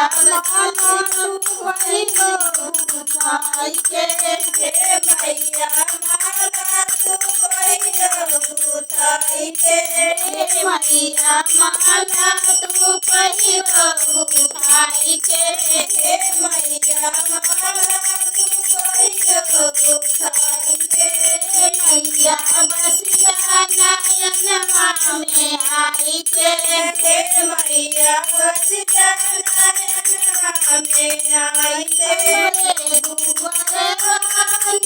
माला तू पहिरो बुझाई के हे मैया माला तू पहिरो बुझाई के हे मैया माला तू पहिरो बुझाई के हे मैया माला तू पहिरो बुझाई के मैया बसिया नयनमा में आई के हे मैया बसिया नयनमा में आई के दुआरे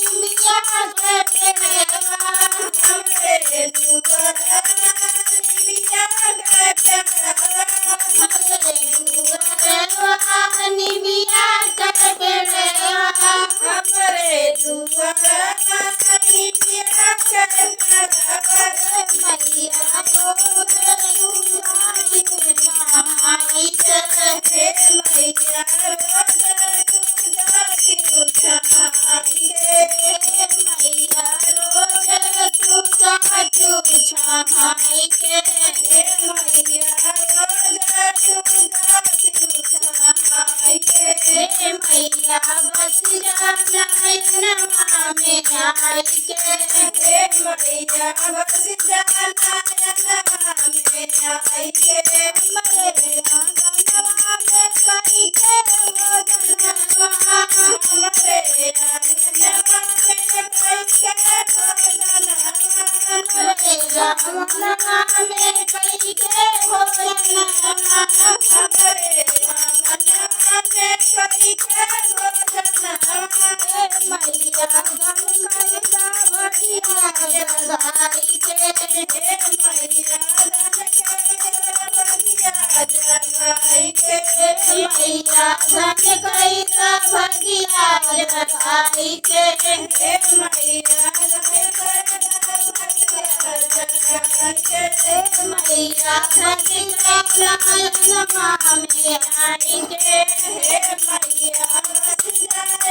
निमिया के देवा हमरे दुआरे निमिया के देवा हमरे दुआरे निमिया के देवा हमरे दुआरे निमिया के देवा मैया रोज दुआई नहाई के हे मैया रोज दुआई नहाई के मैया रोज दुआई नहाई के हे मैया रोज दुआई के हे मैया बसिया नयनमा में आई के हे मैया बसिया नयनमा में आई के मरे आंगनवा में कई के भोजनवा हमरे आंगनवा में कई के भोजनवा हमरे आंगनवा में कई के भोजनवा हमरे आंगनवा में कई के भोजनवा मैया गम कैसा भगिया जगाई के हे मैया जगाई के मैया धन कैसा भगिया जगाई के हे मैया मैया धन नयनमा में आई के हे मैया आई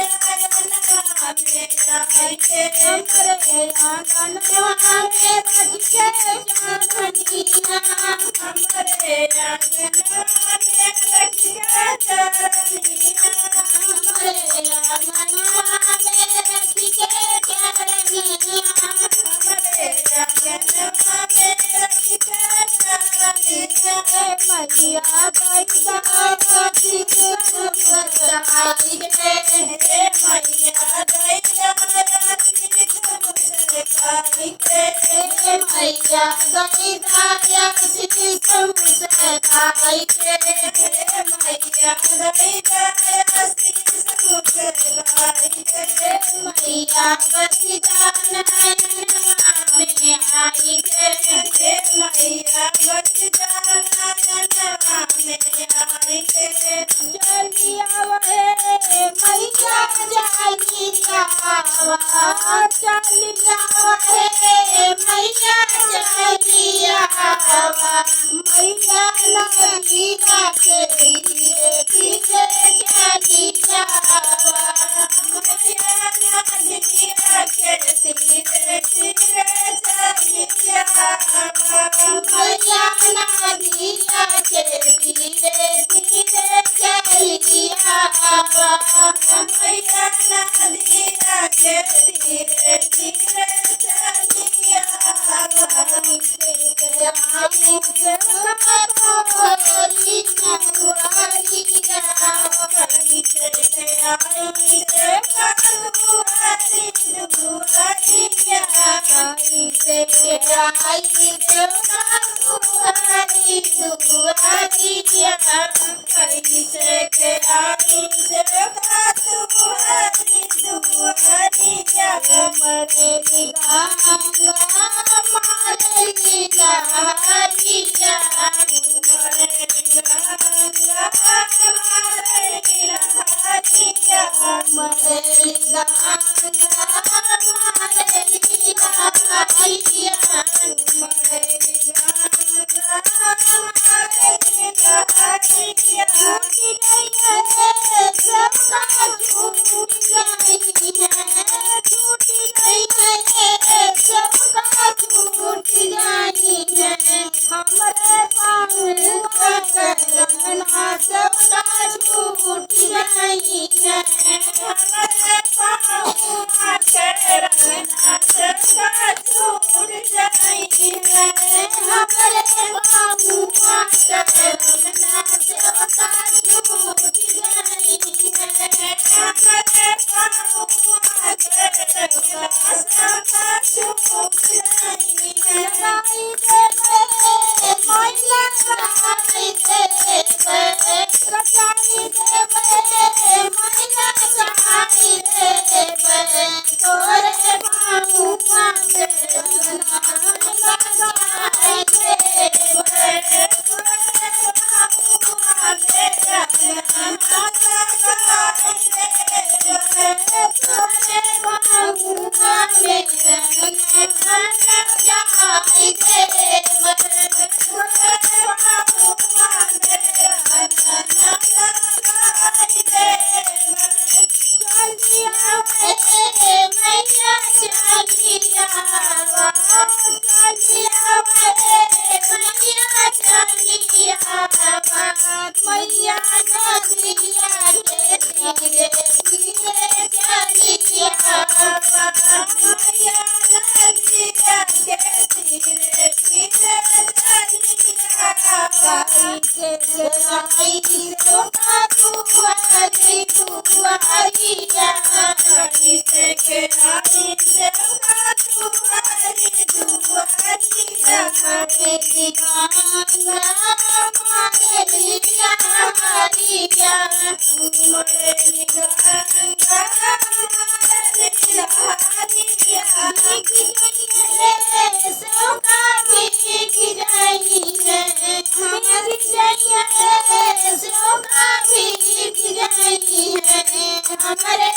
के हमरे आंगनवा में रख के चरनिया हमरे आंगनवा में रख के चरनिया हमरे आंगनवा में रख के चरनिया हमरे आंगनवा में रख के चरनिया मैया बैठा बसी सताई के हे मैया बैठा मैया गईदाया शीशम से खाई के हे मैया गईदाया शीशम से खाई के मैया बसिया नयनमा में आई के हे मैया बसिया नयनमा में आई के चलिया वे मैया जालिया चलिया वे मैया जालिया मैया नदिया के धीरे धीरे चलिया मैया नदिया के धीरे धीरे चलिया मैया नदिया के धीरे धीरे चलिया मैया नदिया के धीरे धीरे चलिया हमरे पाँव करना सेवका छूट जाई है हमारे पाहुआ के सेवका छूट जाई है लगाई देवे मैया लगाई देवे रचाई देवे मैया लगाई देवे तोरे पाहुआ के लगाई देवे तोरे पाहुआ के लगाई देवे तोरे पाहुआ के लगाई मैया नदिया के धीरे धीरे चलिया मैया नदिया के धीरे धीरे चलिया कैसे आई सोका तुआरी तुआरिया कैसे के आई सोका तुआरी तुआरिया हरे दीवाना मारे लिया हरिया मोरे दीवाना मारे लिया हरिया सोका भीग जाई है हमारी जैया सोका भीग जाई है हमारे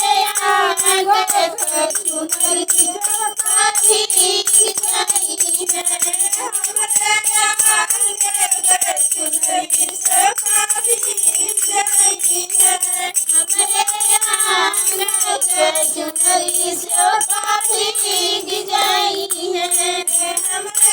आगे तो चुनरी सोका भीग जाई है हमारे आगे चुनरी सोका भीग जाई है हमारे आगे चुनरी सोका भीग जाई है हमारे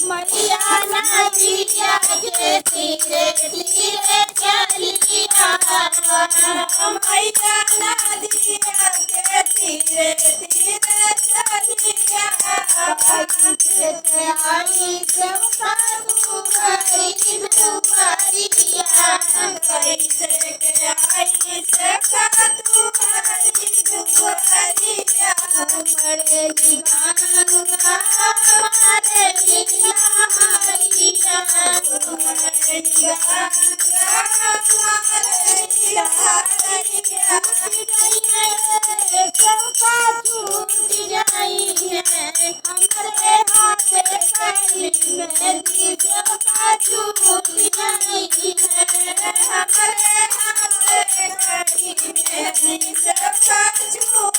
मैया नदिया के धीरे धीरे चलिया मैया नदिया के धीरे धीरे चलिया कैसे आई सेवका तुआरी तुआरिया कैसे के आई सेवका तुआरी तुआरिया मरे दीवाना मारे लिया हरिया मरे दीवाना मारे लिया हरिया सेवका छूट जाई है हमारे हाथ कली में दी सेवका छूट जाई है हमारे हाथ कली में दी सेवका छूट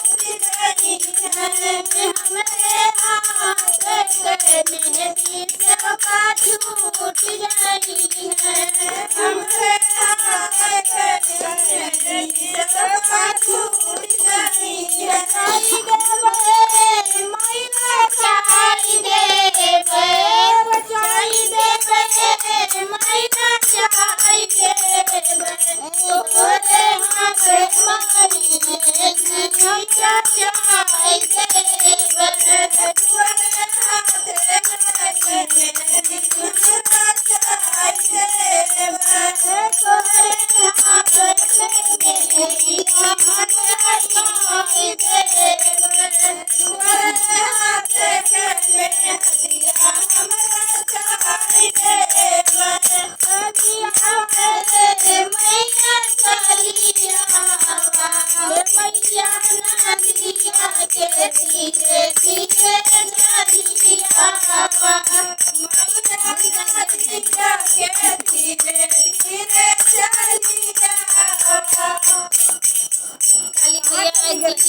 जाई है हमारे हाथ कली में दी सेवका छूट जाई है हमारे हाथ कली में दी सेवका छूट जाई है धीरे धीरे